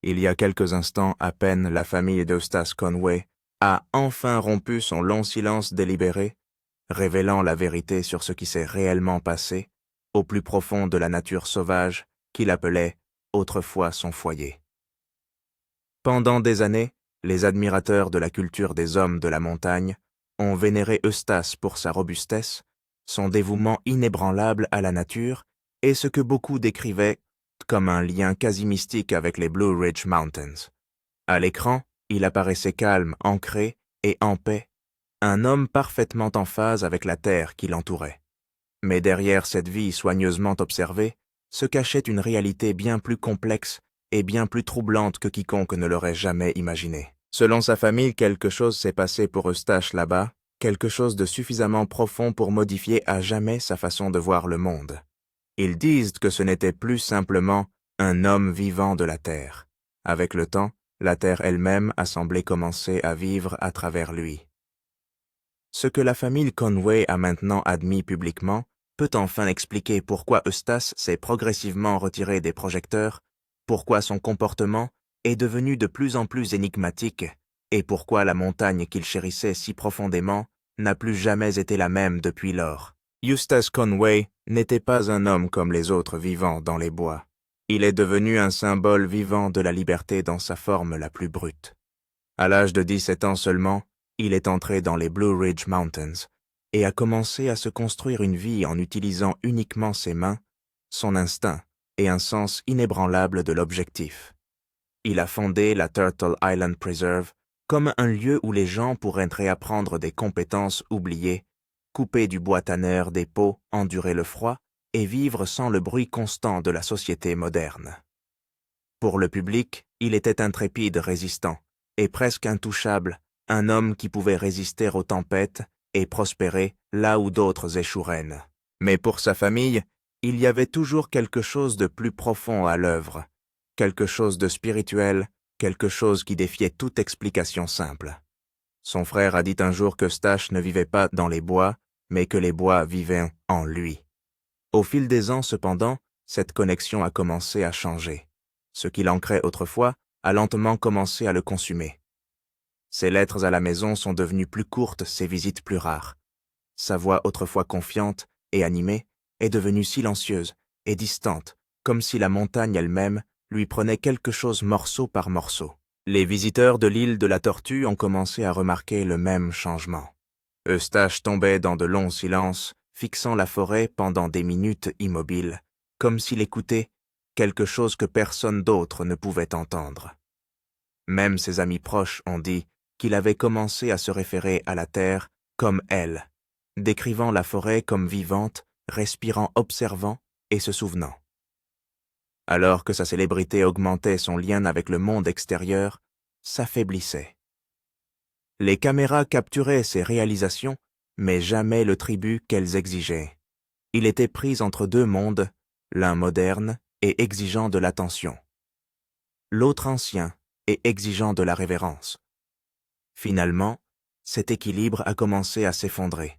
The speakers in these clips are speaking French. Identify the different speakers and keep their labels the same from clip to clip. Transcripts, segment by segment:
Speaker 1: Il y a quelques instants à peine, la famille d'Eustace Conway a enfin rompu son long silence délibéré, révélant la vérité sur ce qui s'est réellement passé au plus profond de la nature sauvage qu'il appelait autrefois son foyer. Pendant des années, les admirateurs de la culture des hommes de la montagne ont vénéré Eustace pour sa robustesse, son dévouement inébranlable à la nature et ce que beaucoup décrivaient comme un lien quasi mystique avec les Blue Ridge Mountains. À l'écran, il apparaissait calme, ancré et en paix, un homme parfaitement en phase avec la terre qui l'entourait. Mais derrière cette vie soigneusement observée, se cachait une réalité bien plus complexe et bien plus troublante que quiconque ne l'aurait jamais imaginé. Selon sa famille, quelque chose s'est passé pour Eustache là-bas, quelque chose de suffisamment profond pour modifier à jamais sa façon de voir le monde. Ils disent que ce n'était plus simplement un homme vivant de la terre. Avec le temps, la terre elle-même a semblé commencer à vivre à travers lui. Ce que la famille Conway a maintenant admis publiquement peut enfin expliquer pourquoi Eustace s'est progressivement retiré des projecteurs, pourquoi son comportement est devenu de plus en plus énigmatique et pourquoi la montagne qu'il chérissait si profondément n'a plus jamais été la même depuis lors. Eustace Conway n'était pas un homme comme les autres vivants dans les bois. Il est devenu un symbole vivant de la liberté dans sa forme la plus brute. À l'âge de 17 ans seulement, il est entré dans les Blue Ridge Mountains et a commencé à se construire une vie en utilisant uniquement ses mains, son instinct et un sens inébranlable de l'objectif. Il a fondé la Turtle Island Preserve comme un lieu où les gens pourraient réapprendre des compétences oubliées, couper du bois tanneur des pots, endurer le froid et vivre sans le bruit constant de la société moderne. Pour le public, il était intrépide résistant et presque intouchable, un homme qui pouvait résister aux tempêtes et prospérer là où d'autres échoueraient. Mais pour sa famille, il y avait toujours quelque chose de plus profond à l'œuvre, quelque chose de spirituel, quelque chose qui défiait toute explication simple. Son frère a dit un jour qu'Eustache ne vivait pas dans les bois, mais que les bois vivaient en lui. Au fil des ans, cependant, cette connexion a commencé à changer. Ce qui l'ancrait autrefois a lentement commencé à le consumer. Ses lettres à la maison sont devenues plus courtes, ses visites plus rares. Sa voix autrefois confiante et animée est devenue silencieuse et distante, comme si la montagne elle-même lui prenait quelque chose morceau par morceau. Les visiteurs de l'île de la Tortue ont commencé à remarquer le même changement. Eustache tombait dans de longs silences, fixant la forêt pendant des minutes immobiles, comme s'il écoutait quelque chose que personne d'autre ne pouvait entendre. Même ses amis proches ont dit qu'il avait commencé à se référer à la terre comme elle, décrivant la forêt comme vivante, respirant, observant et se souvenant. Alors que sa célébrité augmentait, son lien avec le monde extérieur s'affaiblissait. Les caméras capturaient ses réalisations, mais jamais le tribut qu'elles exigeaient. Il était pris entre deux mondes, l'un moderne et exigeant de l'attention, l'autre ancien et exigeant de la révérence. Finalement, cet équilibre a commencé à s'effondrer.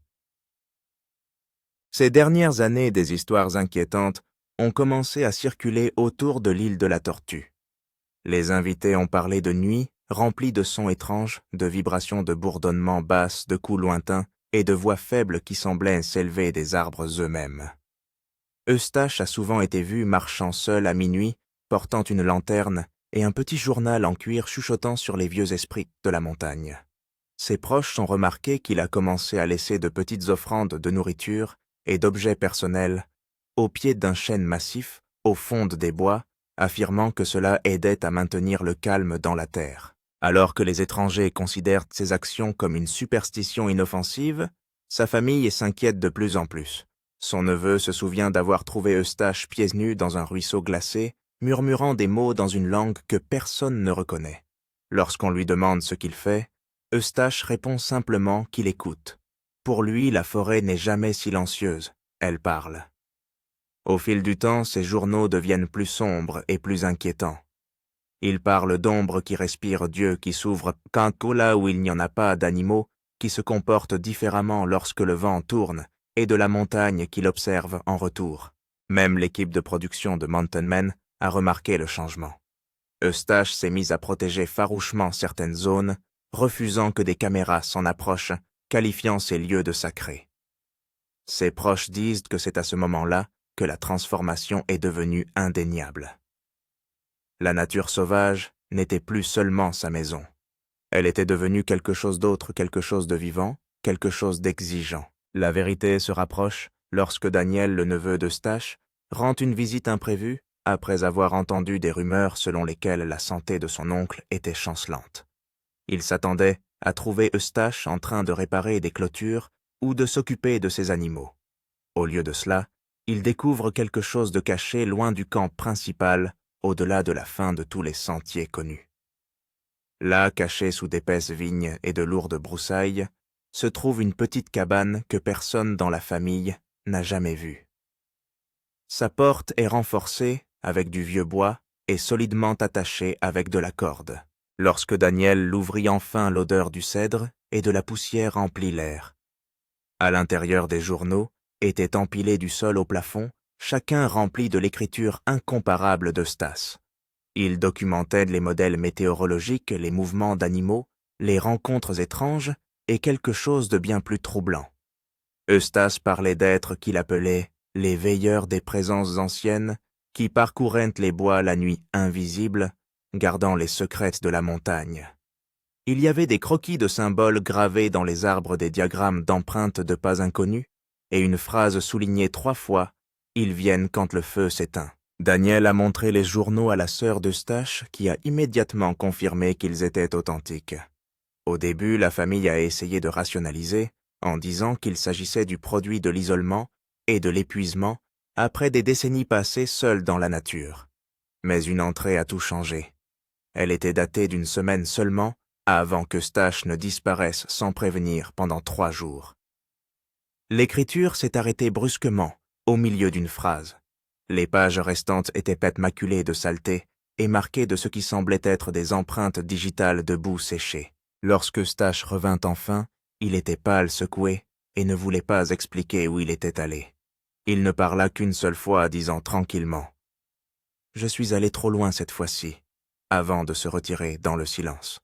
Speaker 1: Ces dernières années, des histoires inquiétantes ont commencé à circuler autour de l'île de la Tortue. Les invités ont parlé de nuits remplies de sons étranges, de vibrations de bourdonnements basses, de coups lointains et de voix faibles qui semblaient s'élever des arbres eux-mêmes. Eustache a souvent été vu marchant seul à minuit, portant une lanterne et un petit journal en cuir chuchotant sur les vieux esprits de la montagne. Ses proches ont remarqué qu'il a commencé à laisser de petites offrandes de nourriture et d'objets personnels au pied d'un chêne massif, au fond des bois, affirmant que cela aidait à maintenir le calme dans la terre. Alors que les étrangers considèrent ses actions comme une superstition inoffensive, sa famille s'inquiète de plus en plus. Son neveu se souvient d'avoir trouvé Eustache pieds nus dans un ruisseau glacé, murmurant des mots dans une langue que personne ne reconnaît. Lorsqu'on lui demande ce qu'il fait, Eustache répond simplement qu'il écoute. Pour lui, la forêt n'est jamais silencieuse, elle parle. Au fil du temps, ses journaux deviennent plus sombres et plus inquiétants. Il parle d'ombres qui respirent Dieu, qui s'ouvrent quand là où il n'y en a pas d'animaux, qui se comportent différemment lorsque le vent tourne, et de la montagne qu'il observe en retour. Même l'équipe de production de Mountain Men a remarqué le changement. Eustache s'est mis à protéger farouchement certaines zones, refusant que des caméras s'en approchent, qualifiant ces lieux de sacrés. Ses proches disent que c'est à ce moment-là que la transformation est devenue indéniable. La nature sauvage n'était plus seulement sa maison. Elle était devenue quelque chose d'autre, quelque chose de vivant, quelque chose d'exigeant. La vérité se rapproche lorsque Daniel, le neveu d'Eustache, rend une visite imprévue après avoir entendu des rumeurs selon lesquelles la santé de son oncle était chancelante. Il s'attendait à trouver Eustache en train de réparer des clôtures ou de s'occuper de ses animaux. Au lieu de cela, il découvre quelque chose de caché loin du camp principal, au-delà de la fin de tous les sentiers connus. Là, cachée sous d'épaisses vignes et de lourdes broussailles, se trouve une petite cabane que personne dans la famille n'a jamais vue. Sa porte est renforcée avec du vieux bois et solidement attachée avec de la corde. Lorsque Daniel l'ouvrit enfin, l'odeur du cèdre et de la poussière emplit l'air. À l'intérieur des journaux étaient empilés du sol au plafond, chacun rempli de l'écriture incomparable d'Eustache. Il documentait les modèles météorologiques, les mouvements d'animaux, les rencontres étranges et quelque chose de bien plus troublant. Eustache parlait d'êtres qu'il appelait les veilleurs des présences anciennes qui parcouraient les bois la nuit invisible, gardant les secrets de la montagne. Il y avait des croquis de symboles gravés dans les arbres, des diagrammes d'empreintes de pas inconnus, et une phrase soulignée 3 fois « Ils viennent quand le feu s'éteint ». Daniel a montré les journaux à la sœur d'Eustache qui a immédiatement confirmé qu'ils étaient authentiques. Au début, la famille a essayé de rationaliser en disant qu'il s'agissait du produit de l'isolement et de l'épuisement après des décennies passées seuls dans la nature. Mais une entrée a tout changé. Elle était datée d'1 semaine seulement avant qu'Eustache ne disparaisse sans prévenir pendant 3 jours. L'écriture s'est arrêtée brusquement, au milieu d'une phrase. Les pages restantes étaient pâtes maculées de saleté et marquées de ce qui semblait être des empreintes digitales de boue séchée. Lorsque Eustache revint enfin, il était pâle, secoué, et ne voulait pas expliquer où il était allé. Il ne parla qu'1 seule fois, disant tranquillement « Je suis allé trop loin cette fois-ci », avant de se retirer dans le silence.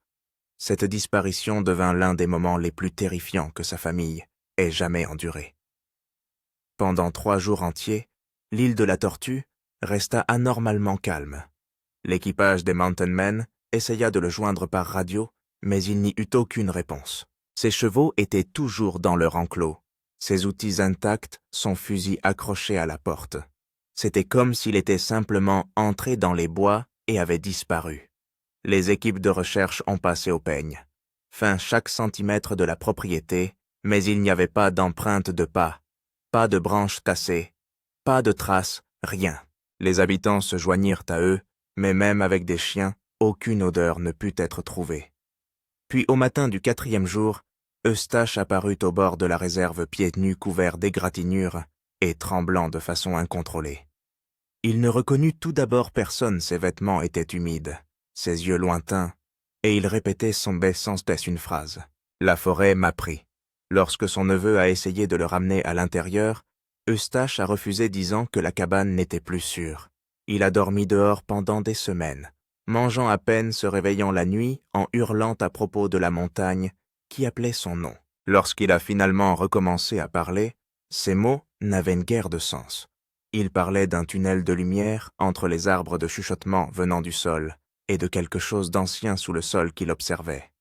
Speaker 1: Cette disparition devint l'un des moments les plus terrifiants que sa famille ait jamais enduré. Pendant 3 jours entiers, l'île de la Tortue resta anormalement calme. L'équipage des Mountain Men essaya de le joindre par radio, mais il n'y eut aucune réponse. Ses chevaux étaient toujours dans leur enclos, ses outils intacts, son fusil accroché à la porte. C'était comme s'il était simplement entré dans les bois et avait disparu. Les équipes de recherche ont passé au peigne. Fin chaque centimètre de la propriété, mais il n'y avait pas d'empreinte de pas, pas de branches tassées, pas de traces, rien. Les habitants se joignirent à eux, mais même avec des chiens, aucune odeur ne put être trouvée. Puis au matin du 4e jour, Eustache apparut au bord de la réserve pieds nus couverts d'égratignures et tremblant de façon incontrôlée. Il ne reconnut tout d'abord personne, ses vêtements étaient humides, ses yeux lointains, et il répétait sans cesse une phrase. La forêt m'a pris. Lorsque son neveu a essayé de le ramener à l'intérieur, Eustache a refusé disant que la cabane n'était plus sûre. Il a dormi dehors pendant des semaines, mangeant à peine, se réveillant la nuit en hurlant à propos de la montagne qui appelait son nom. Lorsqu'il a finalement recommencé à parler, ses mots n'avaient guère de sens. Il parlait d'un tunnel de lumière entre les arbres de chuchotement venant du sol et de quelque chose d'ancien sous le sol qu'il observait.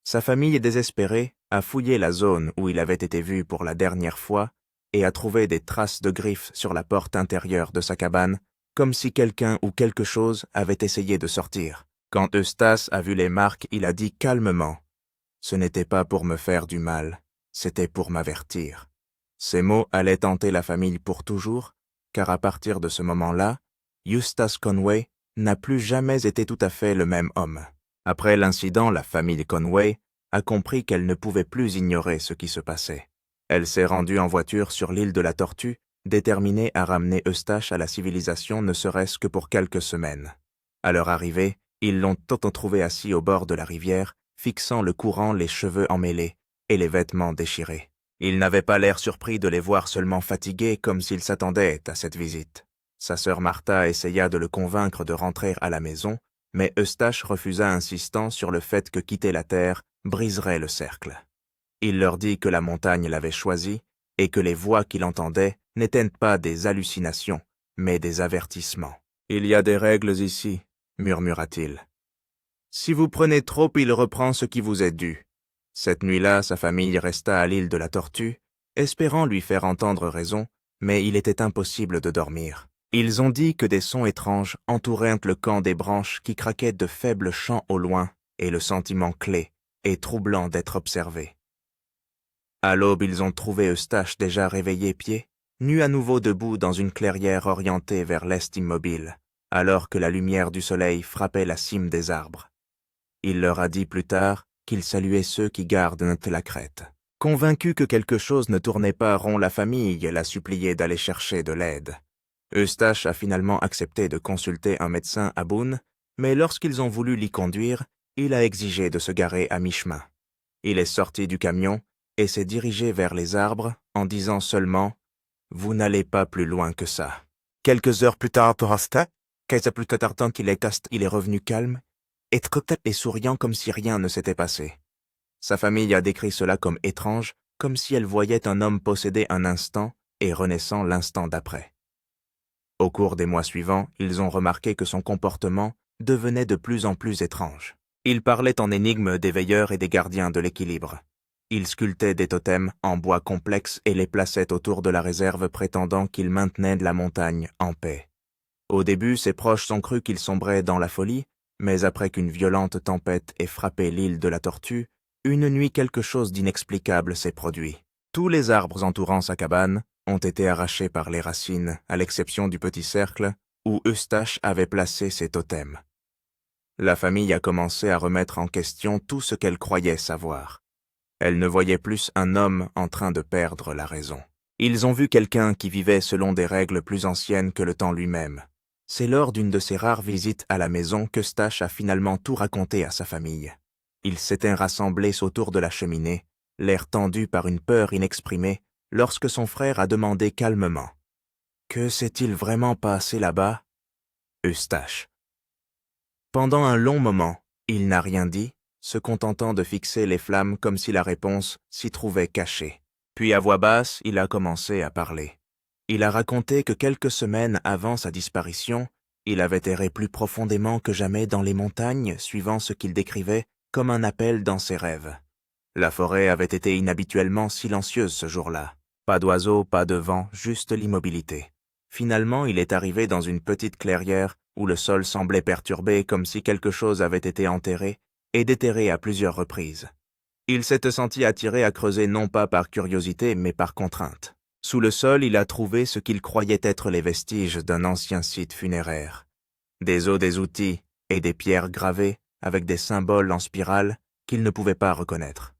Speaker 1: Sa famille, désespérée, a fouillé la zone où il avait été vu pour la dernière fois et a trouvé des traces de griffes sur la porte intérieure de sa cabane, comme si quelqu'un ou quelque chose avait essayé de sortir. Quand Eustache a vu les marques, il a dit calmement « Ce n'était pas pour me faire du mal, c'était pour m'avertir ». Ces mots allaient hanter la famille pour toujours, car à partir de ce moment-là, Eustace Conway n'a plus jamais été tout à fait le même homme. Après l'incident, la famille Conway a compris qu'elle ne pouvait plus ignorer ce qui se passait. Elle s'est rendue en voiture sur l'île de la Tortue, déterminée à ramener Eustache à la civilisation ne serait-ce que pour quelques semaines. À leur arrivée, ils l'ont trouvé assis au bord de la rivière, fixant le courant, les cheveux emmêlés et les vêtements déchirés. Il n'avait pas l'air surpris de les voir seulement fatigués, comme s'il s'attendait à cette visite. Sa sœur Martha essaya de le convaincre de rentrer à la maison, mais Eustache refusa, insistant sur le fait que quitter la Terre briserait le cercle. Il leur dit que la montagne l'avait choisi et que les voix qu'il entendait n'étaient pas des hallucinations, mais des avertissements. « Il y a des règles ici, » murmura-t-il. « Si vous prenez trop, il reprend ce qui vous est dû. » Cette nuit-là, sa famille resta à l'île de la Tortue, espérant lui faire entendre raison, mais il était impossible de dormir. Ils ont dit que des sons étranges entouraient le camp des branches qui craquaient de faibles chants au loin, et le sentiment clé et troublant d'être observé. À l'aube, ils ont trouvé Eustache déjà réveillé pied, nu à nouveau debout dans une clairière orientée vers l'est immobile, alors que la lumière du soleil frappait la cime des arbres. Il leur a dit plus tard qu'il saluait ceux qui gardent la crête. Convaincu que quelque chose ne tournait pas rond, la famille l'a supplié d'aller chercher de l'aide. Eustache a finalement accepté de consulter un médecin à Boone, mais lorsqu'ils ont voulu l'y conduire, il a exigé de se garer à mi-chemin. Il est sorti du camion et s'est dirigé vers les arbres en disant seulement « Vous n'allez pas plus loin que ça ». Quelques heures plus tard, il est revenu calme et souriant comme si rien ne s'était passé. Sa famille a décrit cela comme étrange, comme si elle voyait un homme possédé un instant et renaissant l'instant d'après. Au cours des mois suivants, ils ont remarqué que son comportement devenait de plus en plus étrange. Il parlait en énigmes des veilleurs et des gardiens de l'équilibre. Il sculptait des totems en bois complexe et les plaçait autour de la réserve, prétendant qu'il maintenait la montagne en paix. Au début, ses proches ont cru qu'il sombrait dans la folie, mais après qu'une violente tempête ait frappé l'île de la Tortue, une nuit quelque chose d'inexplicable s'est produit. Tous les arbres entourant sa cabane ont été arrachés par les racines, à l'exception du petit cercle où Eustache avait placé ses totems. La famille a commencé à remettre en question tout ce qu'elle croyait savoir. Elle ne voyait plus un homme en train de perdre la raison. Ils ont vu quelqu'un qui vivait selon des règles plus anciennes que le temps lui-même. C'est lors d'une de ses rares visites à la maison qu'Eustache a finalement tout raconté à sa famille. Ils s'étaient rassemblés autour de la cheminée, l'air tendu par une peur inexprimée, lorsque son frère a demandé calmement « Que s'est-il vraiment passé là-bas » Eustache. Pendant un long moment, il n'a rien dit, se contentant de fixer les flammes comme si la réponse s'y trouvait cachée. Puis à voix basse, il a commencé à parler. Il a raconté que quelques semaines avant sa disparition, il avait erré plus profondément que jamais dans les montagnes, suivant ce qu'il décrivait comme un appel dans ses rêves. La forêt avait été inhabituellement silencieuse ce jour-là. Pas d'oiseaux, pas de vent, juste l'immobilité. Finalement, il est arrivé dans une petite clairière où le sol semblait perturbé comme si quelque chose avait été enterré et déterré à plusieurs reprises. Il s'était senti attiré à creuser non pas par curiosité mais par contrainte. Sous le sol, il a trouvé ce qu'il croyait être les vestiges d'un ancien site funéraire. Des os, des outils et des pierres gravées avec des symboles en spirale qu'il ne pouvait pas reconnaître.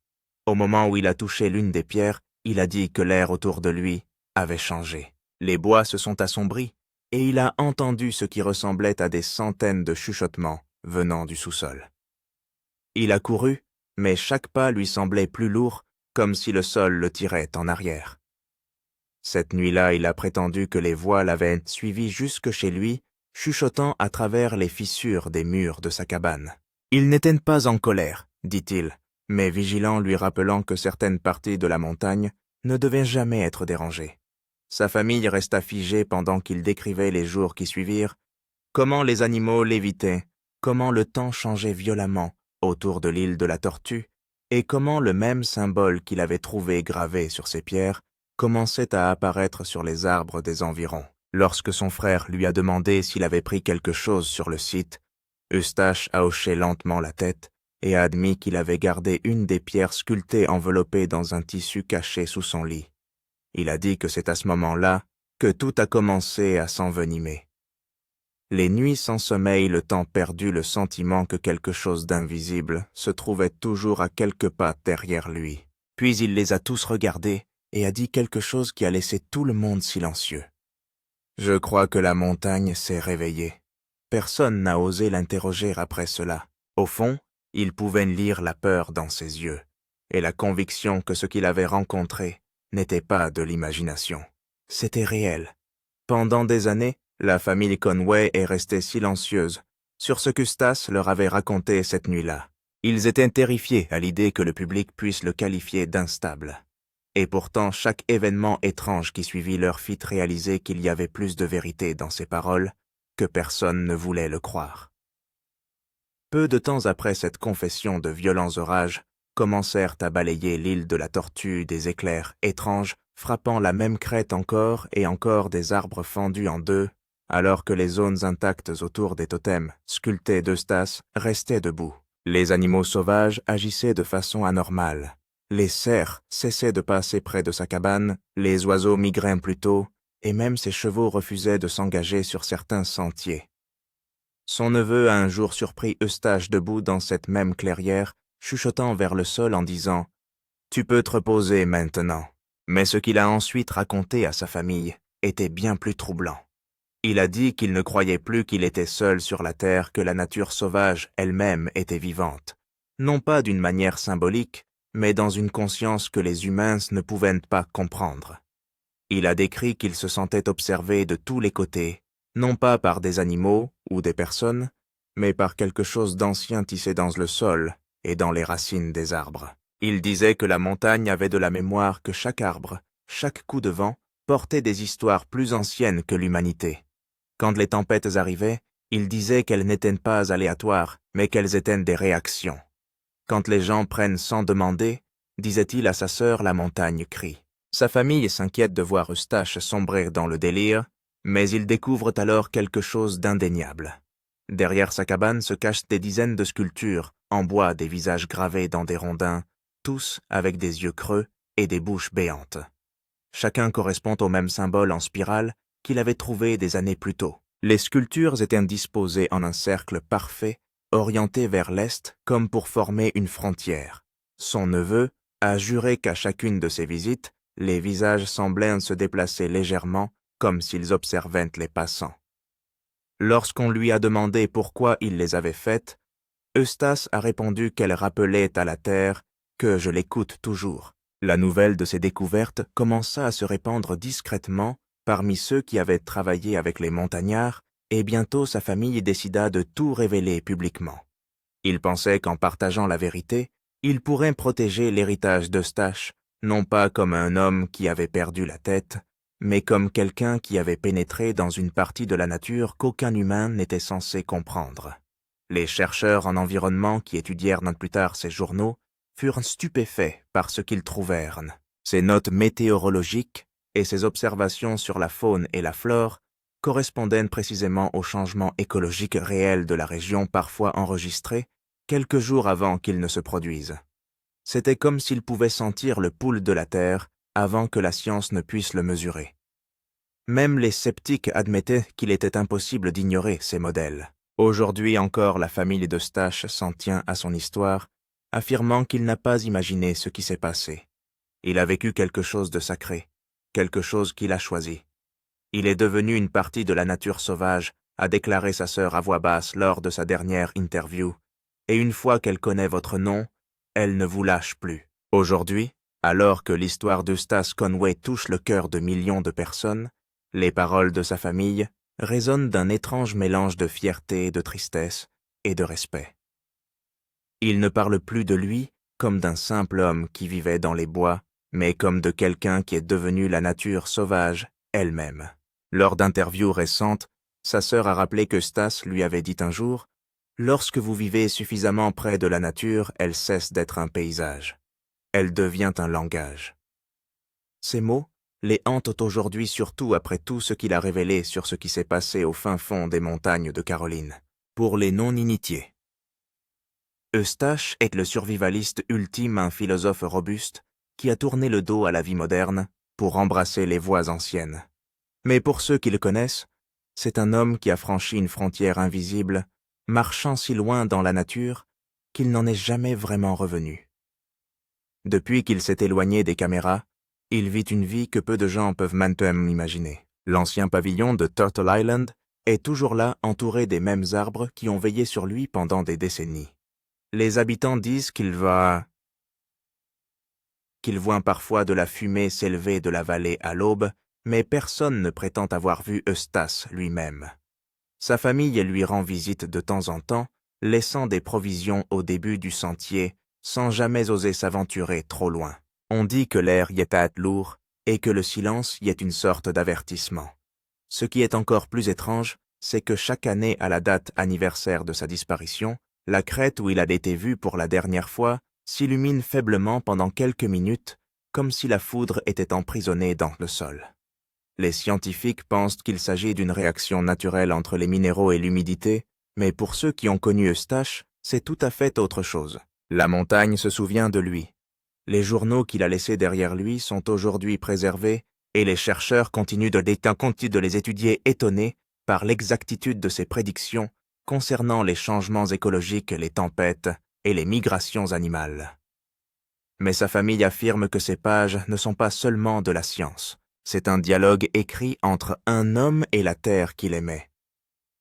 Speaker 1: Au moment où il a touché l'une des pierres, il a dit que l'air autour de lui avait changé. Les bois se sont assombris et il a entendu ce qui ressemblait à des centaines de chuchotements venant du sous-sol. Il a couru, mais chaque pas lui semblait plus lourd, comme si le sol le tirait en arrière. Cette nuit-là, il a prétendu que les voix l'avaient suivi jusque chez lui, chuchotant à travers les fissures des murs de sa cabane. Il n'était pas en colère, dit-il, mais vigilant, lui rappelant que certaines parties de la montagne ne devaient jamais être dérangées. Sa famille resta figée pendant qu'il décrivait les jours qui suivirent, comment les animaux lévitaient, comment le temps changeait violemment autour de l'île de la Tortue, et comment le même symbole qu'il avait trouvé gravé sur ces pierres commençait à apparaître sur les arbres des environs. Lorsque son frère lui a demandé s'il avait pris quelque chose sur le site, Eustache a hoché lentement la tête et a admis qu'il avait gardé une des pierres sculptées enveloppée dans un tissu caché sous son lit. Il a dit que c'est à ce moment-là que tout a commencé à s'envenimer. Les nuits sans sommeil, le temps perdu, le sentiment que quelque chose d'invisible se trouvait toujours à quelques pas derrière lui. Puis il les a tous regardés et a dit quelque chose qui a laissé tout le monde silencieux. Je crois que la montagne s'est réveillée. Personne n'a osé l'interroger après cela. Au fond, il pouvait lire la peur dans ses yeux et la conviction que ce qu'il avait rencontré n'était pas de l'imagination. C'était réel. Pendant des années, la famille Conway est restée silencieuse, sur ce qu'Eustace leur avait raconté cette nuit-là. Ils étaient terrifiés à l'idée que le public puisse le qualifier d'instable. Et pourtant, chaque événement étrange qui suivit leur fit réaliser qu'il y avait plus de vérité dans ces paroles que personne ne voulait le croire. Peu de temps après cette confession, de violents orages commencèrent à balayer l'île de la Tortue, des éclairs étranges frappant la même crête encore et encore, des arbres fendus en deux, alors que les zones intactes autour des totems sculptés d'Eustace restaient debout. Les animaux sauvages agissaient de façon anormale. Les cerfs cessaient de passer près de sa cabane, les oiseaux migraient plus tôt, et même ses chevaux refusaient de s'engager sur certains sentiers. Son neveu a un jour surpris Eustache debout dans cette même clairière, chuchotant vers le sol en disant « Tu peux te reposer maintenant ». Mais ce qu'il a ensuite raconté à sa famille était bien plus troublant. Il a dit qu'il ne croyait plus qu'il était seul sur la terre, que la nature sauvage elle-même était vivante, non pas d'une manière symbolique, mais dans une conscience que les humains ne pouvaient pas comprendre. Il a décrit qu'il se sentait observé de tous les côtés, non pas par des animaux ou des personnes, mais par quelque chose d'ancien tissé dans le sol et dans les racines des arbres. Il disait que la montagne avait de la mémoire, que chaque arbre, chaque coup de vent, portait des histoires plus anciennes que l'humanité. Quand les tempêtes arrivaient, il disait qu'elles n'étaient pas aléatoires, mais qu'elles étaient des réactions. Quand les gens prennent sans demander, disait-il à sa sœur, la montagne crie. Sa famille s'inquiète de voir Eustache sombrer dans le délire, mais ils découvrent alors quelque chose d'indéniable. Derrière sa cabane se cachent des dizaines de sculptures, en bois, des visages gravés dans des rondins, tous avec des yeux creux et des bouches béantes. Chacun correspond au même symbole en spirale qu'il avait trouvé des années plus tôt. Les sculptures étaient disposées en un cercle parfait, orienté vers l'est comme pour former une frontière. Son neveu a juré qu'à chacune de ses visites, les visages semblaient se déplacer légèrement, comme s'ils observaient les passants. Lorsqu'on lui a demandé pourquoi il les avait faites, Eustace a répondu qu'elles rappelaient à la terre que je l'écoute toujours. La nouvelle de ses découvertes commença à se répandre discrètement parmi ceux qui avaient travaillé avec les montagnards, et bientôt sa famille décida de tout révéler publiquement. Il pensait qu'en partageant la vérité, il pourrait protéger l'héritage d'Eustache, non pas comme un homme qui avait perdu la tête, mais comme quelqu'un qui avait pénétré dans une partie de la nature qu'aucun humain n'était censé comprendre. Les chercheurs en environnement qui étudièrent plus tard ces journaux furent stupéfaits par ce qu'ils trouvèrent. Ses notes météorologiques et ses observations sur la faune et la flore correspondaient précisément aux changements écologiques réels de la région, parfois enregistrés quelques jours avant qu'ils ne se produisent. C'était comme s'il pouvait sentir le pouls de la Terre avant que la science ne puisse le mesurer. Même les sceptiques admettaient qu'il était impossible d'ignorer ces modèles. Aujourd'hui encore, la famille d'Eustache s'en tient à son histoire, affirmant qu'il n'a pas imaginé ce qui s'est passé. Il a vécu quelque chose de sacré, quelque chose qu'il a choisi. Il est devenu une partie de la nature sauvage, a déclaré sa sœur à voix basse lors de sa dernière interview, et une fois qu'elle connaît votre nom, elle ne vous lâche plus. Aujourd'hui, alors que l'histoire d'Eustace Conway touche le cœur de millions de personnes, les paroles de sa famille résonnent d'un étrange mélange de fierté, de tristesse et de respect. Il ne parle plus de lui comme d'un simple homme qui vivait dans les bois, mais comme de quelqu'un qui est devenu la nature sauvage elle-même. Lors d'interviews récentes, sa sœur a rappelé qu'Eustace lui avait dit un jour « Lorsque vous vivez suffisamment près de la nature, elle cesse d'être un paysage. Elle devient un langage. » Ces mots les hantent aujourd'hui, surtout après tout ce qu'il a révélé sur ce qui s'est passé au fin fond des montagnes de Caroline. Pour les non-initiés, Eustache est le survivaliste ultime, un philosophe robuste qui a tourné le dos à la vie moderne pour embrasser les voies anciennes. Mais pour ceux qui le connaissent, c'est un homme qui a franchi une frontière invisible, marchant si loin dans la nature qu'il n'en est jamais vraiment revenu. Depuis qu'il s'est éloigné des caméras, il vit une vie que peu de gens peuvent maintenant imaginer. L'ancien pavillon de Turtle Island est toujours là, entouré des mêmes arbres qui ont veillé sur lui pendant des décennies. Les habitants disent qu'ils voient parfois de la fumée s'élever de la vallée à l'aube, mais personne ne prétend avoir vu Eustace lui-même. Sa famille lui rend visite de temps en temps, laissant des provisions au début du sentier, sans jamais oser s'aventurer trop loin. On dit que l'air y est lourd et que le silence y est une sorte d'avertissement. Ce qui est encore plus étrange, c'est que chaque année à la date anniversaire de sa disparition, la crête où il a été vu pour la dernière fois s'illumine faiblement pendant quelques minutes, comme si la foudre était emprisonnée dans le sol. Les scientifiques pensent qu'il s'agit d'une réaction naturelle entre les minéraux et l'humidité, mais pour ceux qui ont connu Eustache, c'est tout à fait autre chose. La montagne se souvient de lui. Les journaux qu'il a laissés derrière lui sont aujourd'hui préservés et les chercheurs continuent de les étudier étonnés par l'exactitude de ses prédictions concernant les changements écologiques, les tempêtes et les migrations animales. Mais sa famille affirme que ces pages ne sont pas seulement de la science. C'est un dialogue écrit entre un homme et la terre qu'il aimait.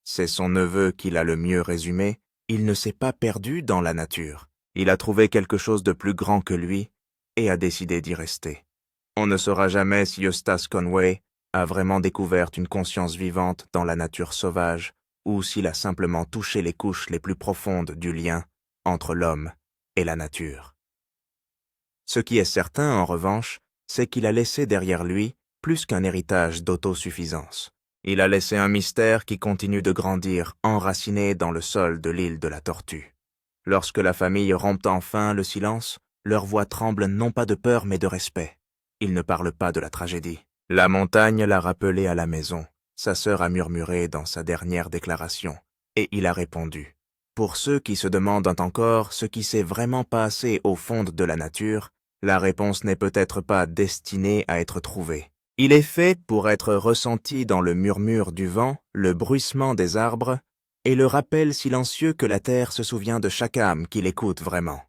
Speaker 1: C'est son neveu qui l'a le mieux résumé, il ne s'est pas perdu dans la nature. Il a trouvé quelque chose de plus grand que lui et a décidé d'y rester. On ne saura jamais si Eustace Conway a vraiment découvert une conscience vivante dans la nature sauvage ou s'il a simplement touché les couches les plus profondes du lien entre l'homme et la nature. Ce qui est certain, en revanche, c'est qu'il a laissé derrière lui plus qu'un héritage d'autosuffisance. Il a laissé un mystère qui continue de grandir, enraciné dans le sol de l'île de la Tortue. Lorsque la famille rompt enfin le silence, leurs voix tremblent non pas de peur mais de respect. Ils ne parlent pas de la tragédie. La montagne l'a rappelé à la maison. Sa sœur a murmuré dans sa dernière déclaration, et il a répondu. Pour ceux qui se demandent encore ce qui s'est vraiment passé au fond de la nature, la réponse n'est peut-être pas destinée à être trouvée. Il est fait pour être ressenti dans le murmure du vent, le bruissement des arbres et le rappel silencieux que la terre se souvient de chaque âme qui l'écoute vraiment.